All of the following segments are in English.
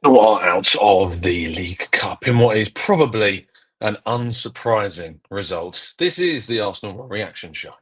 Are out of the League Cup in what is probably an unsurprising result. This is the Arsenal reaction show.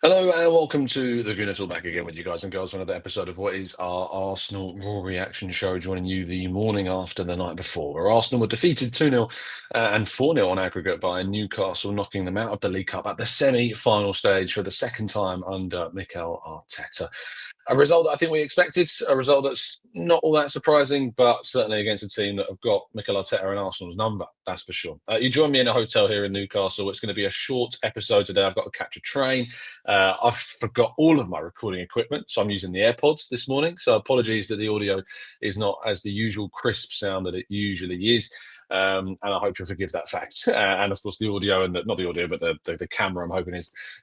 Hello and welcome to the Gooner back again with you guys and girls for another episode of what is our Arsenal Raw reaction show, joining you the morning after the night before, where Arsenal were defeated 2-0 and 4-0 on aggregate by Newcastle, knocking them out of the League Cup at the semi-final stage for the second time under Mikel Arteta. A result that I think we expected, a result that's not all that surprising, but certainly against a team that have got Mikel Arteta and Arsenal's number, that's for sure. You join me in a hotel here in Newcastle. It's going to be a short episode today. I've got to catch a train. I've forgot all of my recording equipment, so I'm using the AirPods this morning. So apologies that the audio is not as the usual crisp sound that it usually is. And I hope you'll forgive that fact. And of course, the audio and not the audio, but the camera, I'm hoping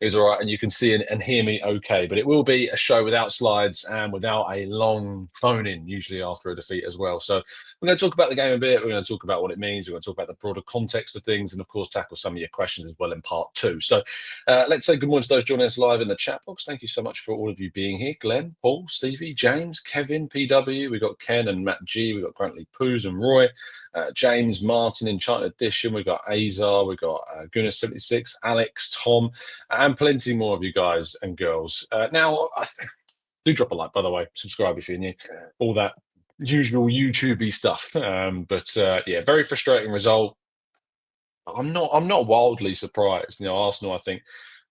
is all right, and you can see and hear me okay. But it will be a show without slides and without a long phone in, usually after a defeat as well. So we're going to talk about the game a bit. We're going to talk about what it means. We're going to talk about the broader context of things, and of course, tackle some of your questions as well in part two. So let's say good morning to those joining us live in the chat box. Thank you so much for all of you being here. Glenn, Paul, Stevie, James, Kevin, PW. We've got Ken and Matt G. We've got currently Poos and Roy. James, Martin, Enchanted Edition. We've got Azar. We've got Gooner 76, Alex, Tom, and plenty more of you guys and girls. Now, do drop a like, by the way. Subscribe if you're new. All that usual YouTube-y stuff. Yeah, very frustrating result. I'm not wildly surprised. Arsenal, I think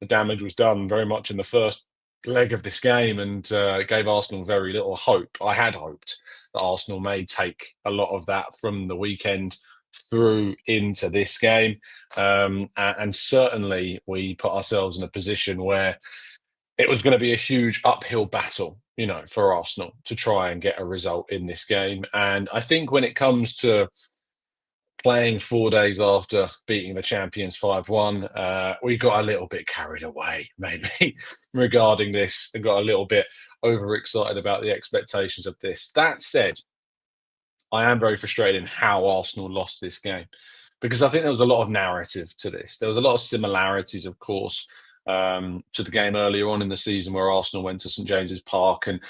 the damage was done very much in the first leg of this game, and it gave Arsenal very little hope. I had hoped that Arsenal may take a lot of that from the weekend through into this game. And certainly we put ourselves in a position where it was going to be a huge uphill battle, for Arsenal to try and get a result in this game. And I think when it comes to playing 4 days after beating the champions 5-1, we got a little bit carried away, maybe, regarding this, and got a little bit overexcited about the expectations of this. That said, I am very frustrated in how Arsenal lost this game, because I think there was a lot of narrative to this. There was a lot of similarities, of course, to the game earlier on in the season where Arsenal went to St James's Park and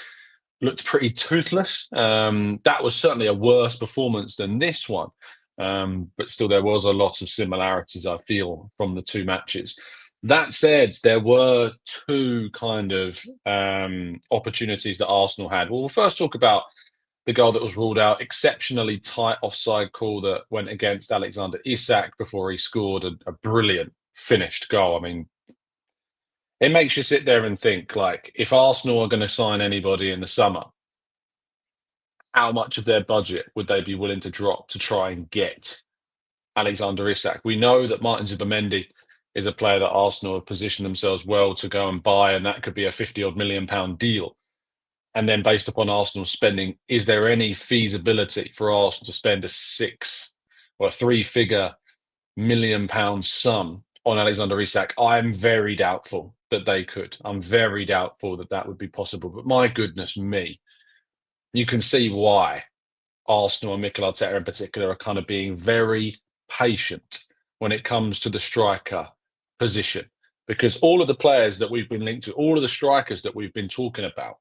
looked pretty toothless. That was certainly a worse performance than this one. But still, there was a lot of similarities, I feel, from the two matches. That said, there were two kind of opportunities that Arsenal had. Well, we'll first talk about the goal that was ruled out, exceptionally tight offside call that went against Alexander Isak before he scored a brilliant finished goal. I mean, it makes you sit there and think, like, if Arsenal are going to sign anybody in the summer, how much of their budget would they be willing to drop to try and get Alexander Isak? We know that Martin Zubimendi is a player that Arsenal have positioned themselves well to go and buy, and that could be a 50-odd million pound deal. And then based upon Arsenal's spending, is there any feasibility for Arsenal to spend a three-figure million pound sum on Alexander Isak? I'm very doubtful that they could. I'm very doubtful that that would be possible. But my goodness me, you can see why Arsenal and Mikel Arteta in particular are kind of being very patient when it comes to the striker position. Because all of the players that we've been linked to, all of the strikers that we've been talking about,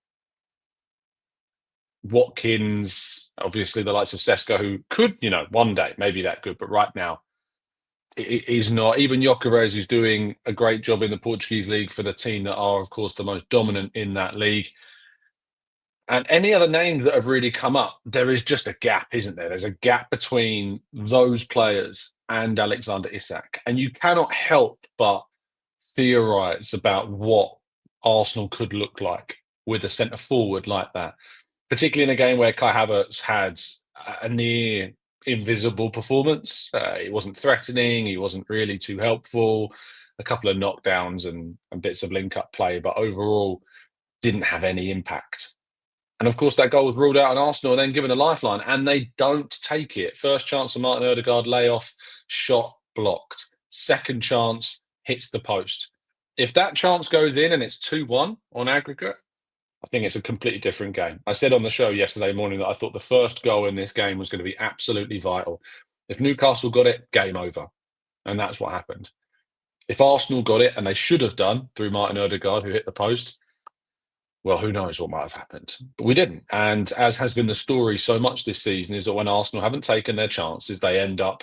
Watkins, obviously the likes of Sesko, who could, one day, maybe that good, but right now, it is not. Even Gyökeres, who's doing a great job in the Portuguese league for the team that are, of course, the most dominant in that league. And any other names that have really come up, there is just a gap, isn't there? There's a gap between those players and Alexander Isak. And you cannot help but theorise about what Arsenal could look like with a centre forward like that, particularly in a game where Kai Havertz had a near invisible performance. He wasn't threatening. He wasn't really too helpful. A couple of knockdowns and bits of link-up play, but overall didn't have any impact. And of course, that goal was ruled out on Arsenal and then given a lifeline, and they don't take it. First chance for Martin Odegaard, layoff, shot blocked. Second chance hits the post. If that chance goes in and it's 2-1 on aggregate, I think it's a completely different game. I said on the show yesterday morning that I thought the first goal in this game was going to be absolutely vital. If Newcastle got it, game over. And that's what happened. If Arsenal got it, and they should have done through Martin Odegaard, who hit the post, well, who knows what might have happened. But we didn't. And as has been the story so much this season, is that when Arsenal haven't taken their chances, they end up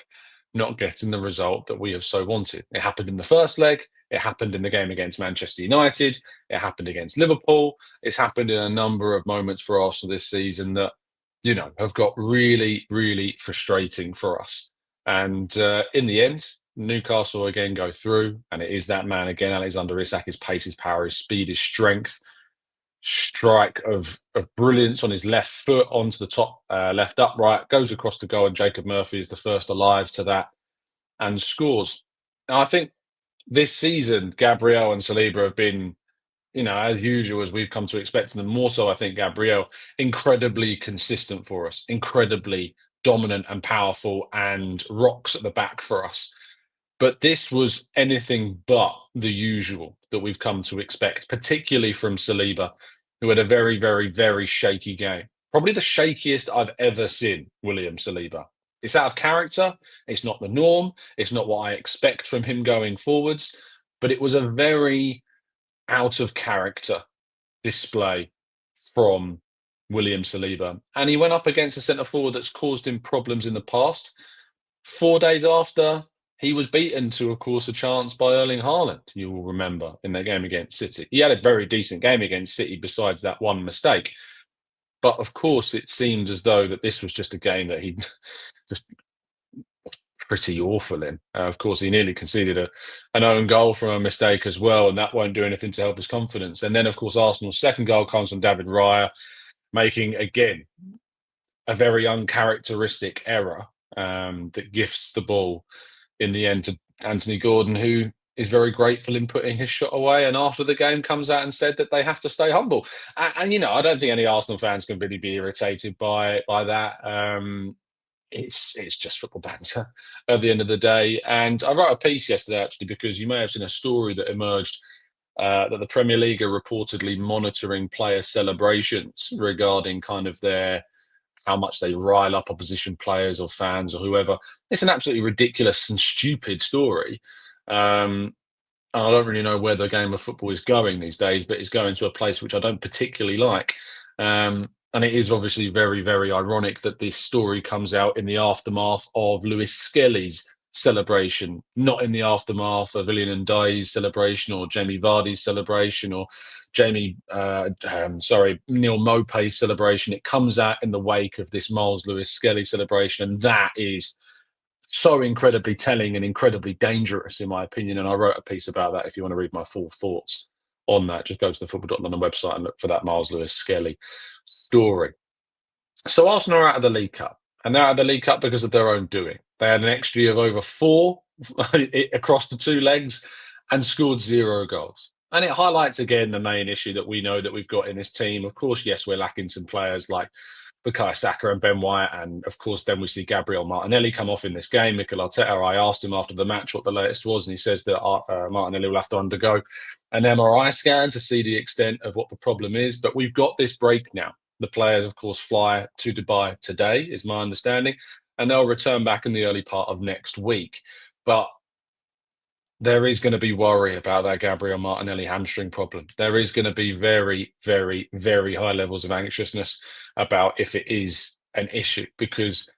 not getting the result that we have so wanted. It happened in the first leg. It happened in the game against Manchester United. It happened against Liverpool. It's happened in a number of moments for Arsenal this season that, have got really, really frustrating for us. And in the end, Newcastle again go through, and it is that man again, Alexander Isak. His pace, his power, his speed, his strength, strike of brilliance on his left foot onto the top left upright, goes across the goal, and Jacob Murphy is the first alive to that and scores. Now, I think this season, Gabriel and Saliba have been, as usual, as we've come to expect, and more so, I think, Gabriel, incredibly consistent for us, incredibly dominant and powerful, and rocks at the back for us. But this was anything but the usual that we've come to expect, particularly from Saliba, who had a very, very, very shaky game. Probably the shakiest I've ever seen William Saliba. It's out of character. It's not the norm. It's not what I expect from him going forwards. But it was a very out of character display from William Saliba. And he went up against a centre forward that's caused him problems in the past. 4 days after, he was beaten to, of course, a chance by Erling Haaland, you will remember, in their game against City. He had a very decent game against City besides that one mistake. But, of course, it seemed as though that this was just a game that he'd just pretty awful in. Of course, he nearly conceded an own goal from a mistake as well, and that won't do anything to help his confidence. And then, of course, Arsenal's second goal comes from David Raya, making, again, a very uncharacteristic error that gifts the ball in the end to Anthony Gordon, who is very grateful in putting his shot away, and after the game comes out and said that they have to stay humble. And I don't think any Arsenal fans can really be irritated by that. It's just football banter at the end of the day. And I wrote a piece yesterday, actually, because you may have seen a story that emerged that the Premier League are reportedly monitoring player celebrations regarding kind of how much they rile up opposition players or fans or whoever. It's an absolutely ridiculous and stupid story. And I don't really know where the game of football is going these days, but it's going to a place which I don't particularly like. And it is obviously very, very ironic that this story comes out in the aftermath of Lewis Skelly's celebration, not in the aftermath of Ilian Ndai's celebration or Jamie Vardy's celebration or Neil Maupay's celebration. It comes out in the wake of this Miles Lewis Skelly celebration, and that is so incredibly telling and incredibly dangerous, in my opinion. And I wrote a piece about that. If you want to read my full thoughts on that, just go to the Football.London website and look for that Miles Lewis Skelly story. So Arsenal are out of the League Cup, and they're out of the League Cup because of their own doing. They had an XG of over 4 across the 2 legs and scored 0 goals. And it highlights again the main issue that we know that we've got in this team. Of course, yes, we're lacking some players like Bukayo Saka and Ben White, and of course, then we see Gabriel Martinelli come off in this game. Mikel Arteta, I asked him after the match what the latest was, and he says that Martinelli will have to undergo an MRI scan to see the extent of what the problem is. But we've got this break now. The players, of course, fly to Dubai today, is my understanding, and they'll return back in the early part of next week. But there is going to be worry about that Gabriel Martinelli hamstring problem. There is going to be very, very, very high levels of anxiousness about if it is an issue, because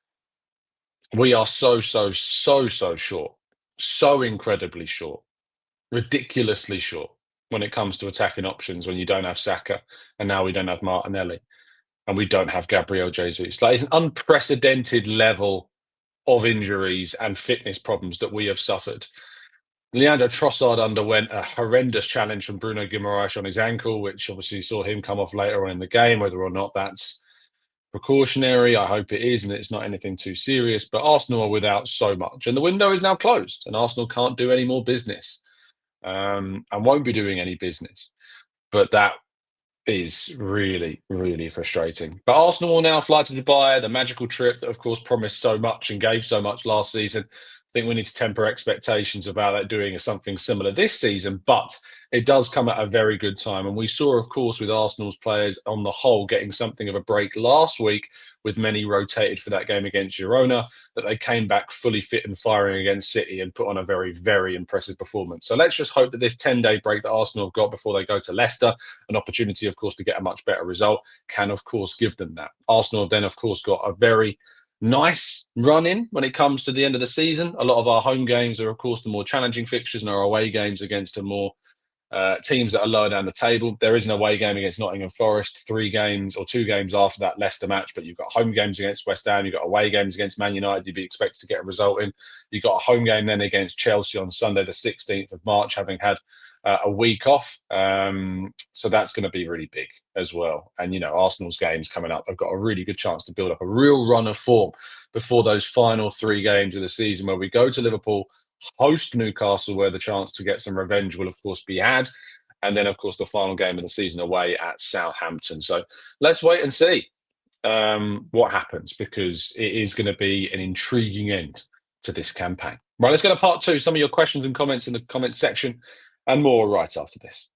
we are so short, so incredibly short, ridiculously short when it comes to attacking options when you don't have Saka, and now we don't have Martinelli, and we don't have Gabriel Jesus. Like, it's an unprecedented level of injuries and fitness problems that we have suffered. Leandro Trossard underwent a horrendous challenge from Bruno Guimaraes on his ankle, which obviously saw him come off later on in the game. Whether or not that's precautionary, I hope it is, and it's not anything too serious. But Arsenal are without so much, and the window is now closed, and Arsenal can't do any more business, and won't be doing any business. But that is really, really frustrating. But Arsenal will now fly to Dubai, the magical trip that, of course, promised so much and gave so much last season, think we need to temper expectations about that doing something similar this season, but it does come at a very good time. And we saw, of course, with Arsenal's players on the whole getting something of a break last week, with many rotated for that game against Girona, that they came back fully fit and firing against City and put on a very, very impressive performance. So let's just hope that this 10-day break that Arsenal have got before they go to Leicester, an opportunity, of course, to get a much better result, can, of course, give them that. Arsenal have then, of course, got a very nice run in when it comes to the end of the season. A lot of our home games are, of course, the more challenging fixtures, and our away games against a more teams that are lower down the table. There is an away game against Nottingham Forest, 3 games or 2 games after that Leicester match, but you've got home games against West Ham, you've got away games against Man United you'd be expected to get a result in. You've got a home game then against Chelsea on Sunday, the 16th of March, having had a week off. So that's going to be really big as well. And, Arsenal's games coming up have got a really good chance to build up a real run of form before those final 3 games of the season, where we go to Liverpool, host Newcastle, where the chance to get some revenge will, of course, be had. And then, of course, the final game of the season away at Southampton. So let's wait and see what happens, because it is going to be an intriguing end to this campaign. Right, let's go to part 2. Some of your questions and comments in the comments section, and more right after this.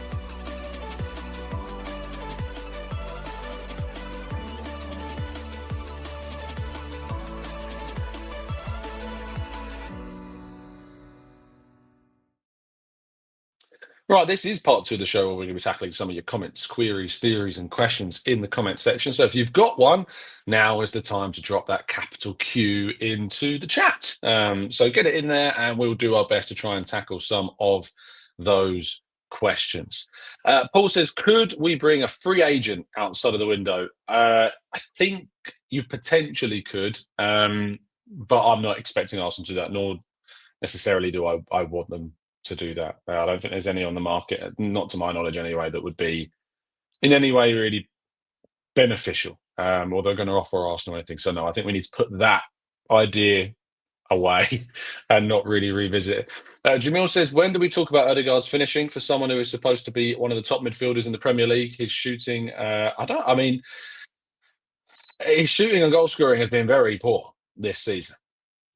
Right, this is part 2 of the show, where we're going to be tackling some of your comments, queries, theories, and questions in the comment section. So if you've got one, now is the time to drop that capital Q into the chat. So get it in there, and we'll do our best to try and tackle some of those questions. Paul says, could we bring a free agent outside of the window? I think you potentially could, but I'm not expecting Arsenal to do that, nor necessarily do I want them to do that. I don't think there's any on the market, not to my knowledge anyway, that would be in any way really beneficial, or they're going to offer Arsenal anything. So no, I think we need to put that idea away and not really revisit it. Jamil says, when do we talk about Odegaard's finishing? For someone who is supposed to be one of the top midfielders in the Premier League, his shooting, his shooting and goal scoring has been very poor this season.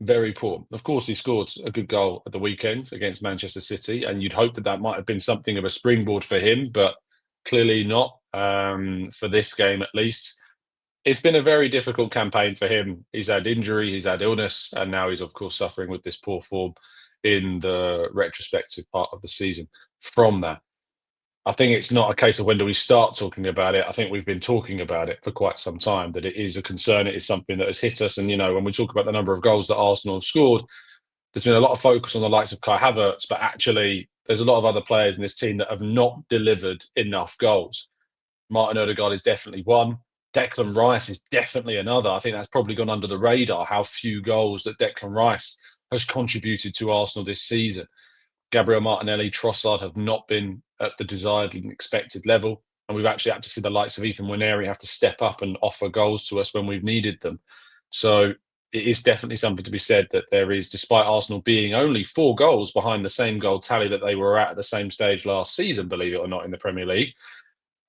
Very poor. Of course, he scored a good goal at the weekend against Manchester City, and you'd hope that that might have been something of a springboard for him, but clearly not, for this game at least. It's been a very difficult campaign for him. He's had injury, he's had illness, and now he's, of course, suffering with this poor form in the retrospective part of the season from that. I think it's not a case of when do we start talking about it. I think we've been talking about it for quite some time, that it is a concern. It is something that has hit us. And, when we talk about the number of goals that Arsenal have scored, there's been a lot of focus on the likes of Kai Havertz, but actually there's a lot of other players in this team that have not delivered enough goals. Martin Odegaard is definitely one. Declan Rice is definitely another. I think that's probably gone under the radar, how few goals that Declan Rice has contributed to Arsenal this season. Gabriel Martinelli, Trossard have not been at the desired and expected level. And we've actually had to see the likes of Ethan Nwaneri have to step up and offer goals to us when we've needed them. So it is definitely something to be said that there is, despite Arsenal being only 4 goals behind the same goal tally that they were at the same stage last season, believe it or not, in the Premier League,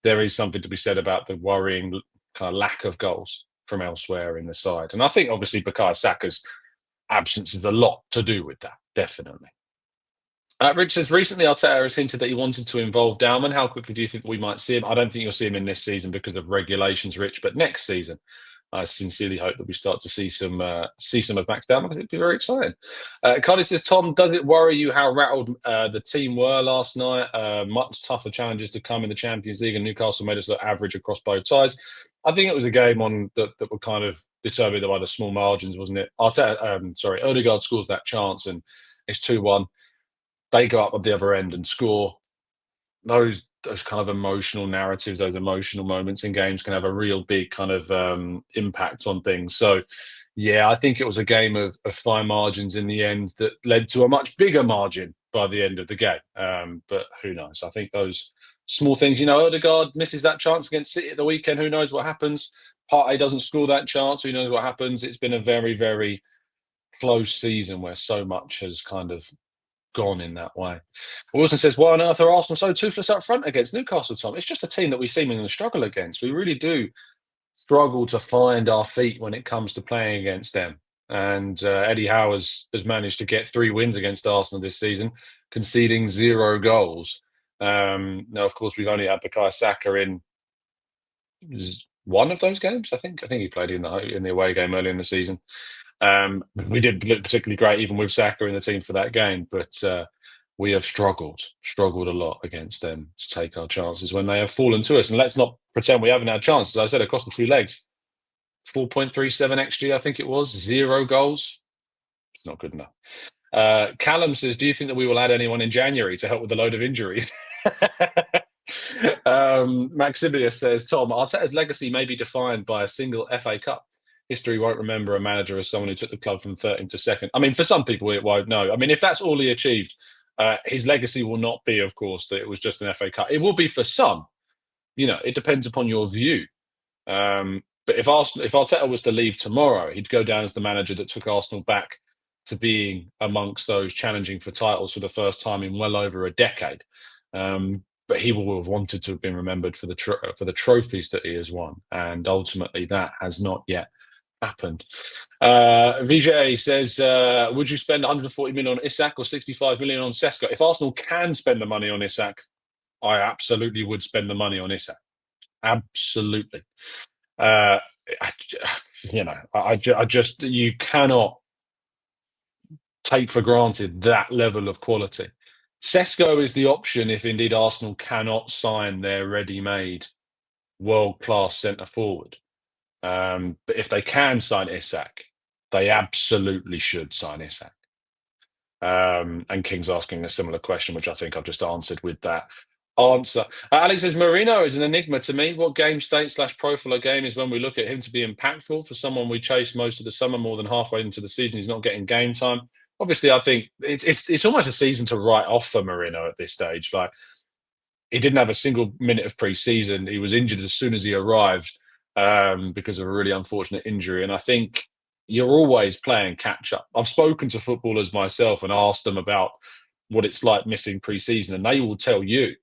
there is something to be said about the worrying kind of lack of goals from elsewhere in the side. And I think obviously Bukayo Saka's absence is a lot to do with that, definitely. Rich says, recently Arteta has hinted that he wanted to involve Dalman. How quickly do you think we might see him? I don't think you'll see him in this season because of regulations, Rich, but next season, I sincerely hope that we start to see some of Max Dalman, because it'd be very exciting. Cardi says, Tom, does it worry you how rattled the team were last night? Much tougher challenges to come in the Champions League, and Newcastle made us look average across both sides. I think it was a game that were kind of determined by the small margins, wasn't it? Odegaard scores that chance, and it's 2-1. They go up at the other end and score. Those kind of emotional narratives, those emotional moments in games can have a real big kind of impact on things. So, yeah, I think it was a game of fine margins in the end that led to a much bigger margin by the end of the game. But who knows? I think those small things, Odegaard misses that chance against City at the weekend. Who knows what happens? Partey doesn't score that chance. Who knows what happens? It's been a very, very close season where so much has kind of gone in that way. Wilson says, why on earth are Arsenal so toothless up front against Newcastle, Tom? It's just a team that we seemingly struggle against. We really do struggle to find our feet when it comes to playing against them. and Eddie Howe has managed to get 3 wins against Arsenal this season, conceding 0 goals. Now, of course, we've only had Bukayo Saka in one of those games. I think he played in the away game earlier in the season. We didn't look particularly great even with Saka in the team for that game, but we have struggled a lot against them to take our chances when they have fallen to us. And let's not pretend we haven't had chances. I said across the 2 legs, 4.37 XG, I think it was, 0 goals. It's not good enough. Callum says, do you think that we will add anyone in January to help with the load of injuries? Maximius says, Tom, Arteta's legacy may be defined by a single FA Cup. History won't remember a manager as someone who took the club from 13th to second. I mean, for some people, it won't know. I mean, if that's all he achieved, his legacy will not be, of course, that it was just an FA Cup. It will be for some. It depends upon your view. But if Arteta was to leave tomorrow, he'd go down as the manager that took Arsenal back to being amongst those challenging for titles for the first time in well over a decade. But he will have wanted to have been remembered for the trophies that he has won, and ultimately that has not yet happened. Vijay says, would you spend 140 million on Isak or 65 million on Sesko? If Arsenal can spend the money on Isak, I absolutely would spend the money on Isak. Absolutely. You cannot take for granted that level of quality. Sesko is the option if indeed Arsenal cannot sign their ready-made world-class centre forward. But if they can sign Isak, they absolutely should sign Isak. And King's asking a similar question, which I think I've just answered with that answer. Alex says, Marino is an enigma to me. What game state / profile of game is when we look at him to be impactful? For someone we chased most of the summer, more than halfway into the season, he's not getting game time. Obviously, I think it's almost a season to write off for Marino at this stage. Like, he didn't have a single minute of pre-season. He was injured as soon as he arrived because of a really unfortunate injury. And I think you're always playing catch-up. I've spoken to footballers myself and asked them about what it's like missing pre-season, and they will tell you,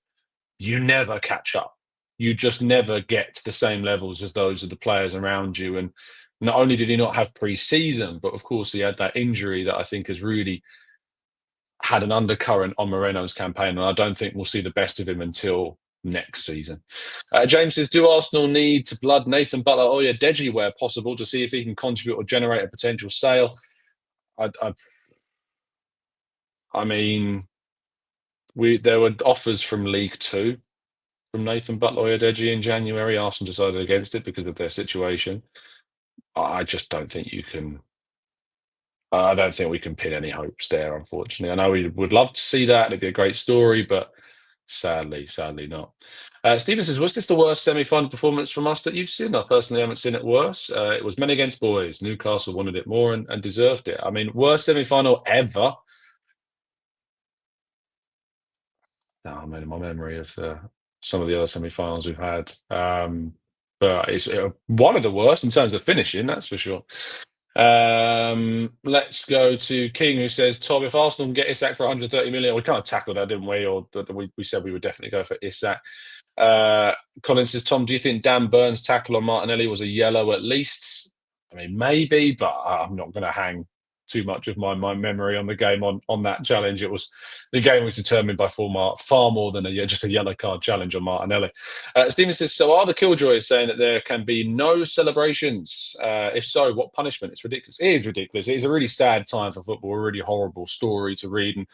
you never catch up. You just never get to the same levels as those of the players around you. And not only did he not have pre-season, but of course he had that injury that I think has really had an undercurrent on Moreno's campaign. And I don't think we'll see the best of him until next season. James says, do Arsenal need to blood Nathan Butler or Deji where possible to see if he can contribute or generate a potential sale? I mean, there were offers from League Two from Nathan Butler Deji in January. Arsenal decided against it because of their situation. I just don't think you can. I don't think we can pin any hopes there, unfortunately. I know we would love to see that. It'd be a great story, but sadly not. Stephen says, was this the worst semi-final performance from us that you've seen? I personally haven't seen it worse. It was men against boys. Newcastle wanted it more and deserved it. I mean, worst semi-final ever. No, I mean, my memory of some of the other semi-finals we've had. But it's one of the worst in terms of finishing, that's for sure. Let's go to King, who says, Tom, if Arsenal can get Isak for 130 million, we kind of tackled that, didn't we? Or we said we would definitely go for Isak. Colin says, Tom, do you think Dan Burns' tackle on Martinelli was a yellow at least? I mean, maybe, but I'm not going to hang too much of my memory on the game on that challenge. The game was determined by far more than just a yellow card challenge on Martinelli. Stephen says, so are the Killjoys saying that there can be no celebrations? If so, what punishment? It's ridiculous. It is ridiculous. It is a really sad time for football, a really horrible story to read. And,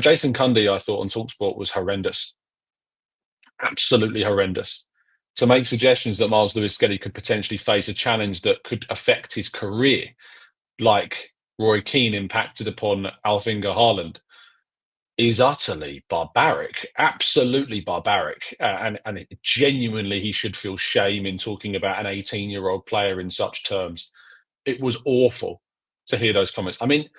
Jason Cundy, I thought on TalkSport was horrendous. Absolutely horrendous. To make suggestions that Miles Lewis-Skelly could potentially face a challenge that could affect his career, like Roy Keane impacted upon Alf-Inge Haaland, is utterly barbaric, absolutely barbaric. And genuinely, he should feel shame in talking about an 18-year-old player in such terms. It was awful to hear those comments. I mean,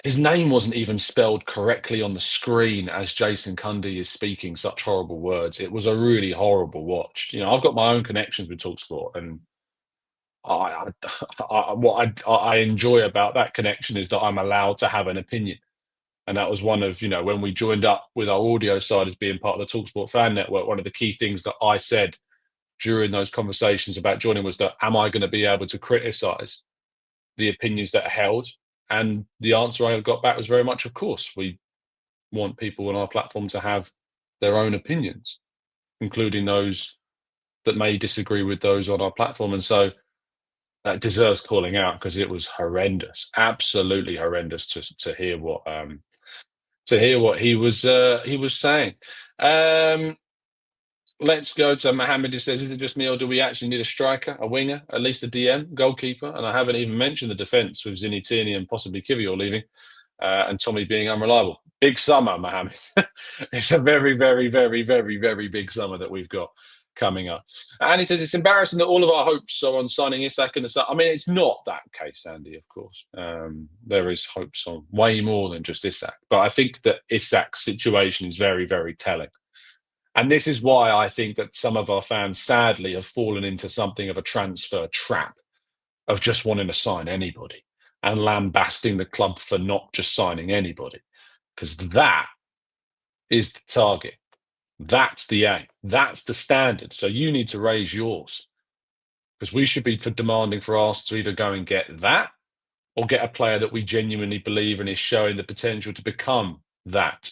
his name wasn't even spelled correctly on the screen as Jason Cundy is speaking such horrible words. It was a really horrible watch. I've got my own connections with TalkSport, and what I enjoy about that connection is that I'm allowed to have an opinion. And that was one of, when we joined up with our audio side as being part of the TalkSport fan network, one of the key things that I said during those conversations about joining was that, am I going to be able to criticise the opinions that are held. And the answer I got back was very much, of course, we want people on our platform to have their own opinions, including those that may disagree with those on our platform. And so that deserves calling out because it was horrendous, absolutely horrendous to hear what he was saying. Um, let's go to Mohammed. Who says, "Is it just me, or do we actually need a striker, a winger, at least a DM, goalkeeper?" And I haven't even mentioned the defence with Zinitini and possibly Kivior leaving, and Tommy being unreliable. Big summer, Mohammed. It's a very, very, very, very, very big summer that we've got coming up. And he says it's embarrassing that all of our hopes are on signing Isak and the start. I mean, it's not that case, Andy. Of course, there is hopes on way more than just Isak. But I think that Isak's situation is very, very telling. And this is why I think that some of our fans, sadly, have fallen into something of a transfer trap of just wanting to sign anybody and lambasting the club for not just signing anybody, because that is the target. That's the aim. That's the standard. So you need to raise yours, because we should be demanding for us to either go and get that or get a player that we genuinely believe in is showing the potential to become that.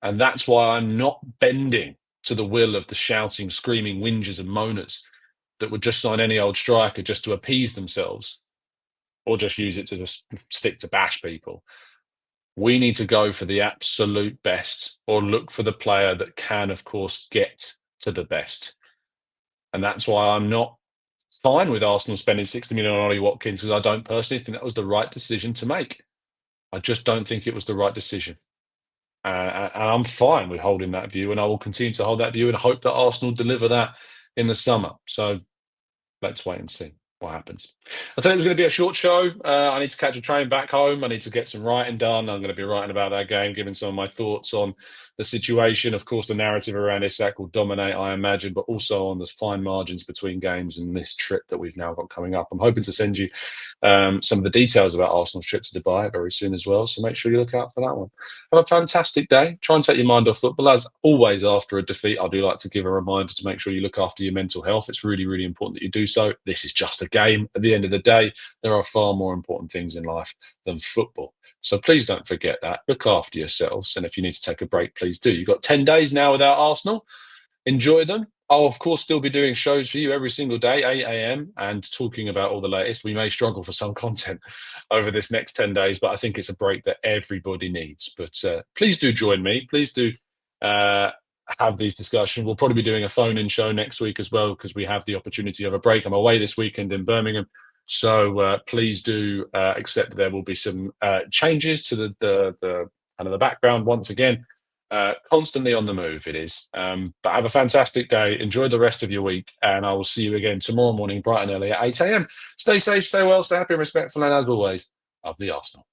And that's why I'm not bending to the will of the shouting, screaming whingers and moaners that would just sign any old striker just to appease themselves or just use it to just stick to bash people. We need to go for the absolute best or look for the player that can, of course, get to the best. And that's why I'm not fine with Arsenal spending 60 million on Ollie Watkins, because I don't personally think that was the right decision to make. I just don't think it was the right decision. And I'm fine with holding that view, and I will continue to hold that view and hope that Arsenal deliver that in the summer. So let's wait and see what happens. I thought it was going to be a short show. I need to catch a train back home. I need to get some writing done. I'm going to be writing about that game, giving some of my thoughts on the situation. Of course, the narrative around Isak will dominate, I imagine, but also on the fine margins between games and this trip that we've now got coming up. I'm hoping to send you some of the details about Arsenal's trip to Dubai very soon as well. So make sure you look out for that one. Have a fantastic day. Try and take your mind off football. As always, after a defeat, I do like to give a reminder to make sure you look after your mental health. It's really, really important that you do so. This is just a game. At the end of the day, there are far more important things in life than football. So please don't forget that. Look after yourselves. And if you need to take a break, please do. You've got 10 days now without Arsenal. Enjoy them. I'll, of course, still be doing shows for you every single day, 8 a.m., and talking about all the latest. We may struggle for some content over this next 10 days, but I think it's a break that everybody needs. But please do join me. Please do have these discussions. We'll probably be doing a phone-in show next week as well, because we have the opportunity of a break. I'm away this weekend in Birmingham. So please do accept that there will be some changes to the kind of the background once again. Constantly on the move, it is. But have a fantastic day. Enjoy the rest of your week, and I will see you again tomorrow morning, bright and early at 8 a.m. Stay safe, stay well, stay happy and respectful, and as always, love the Arsenal.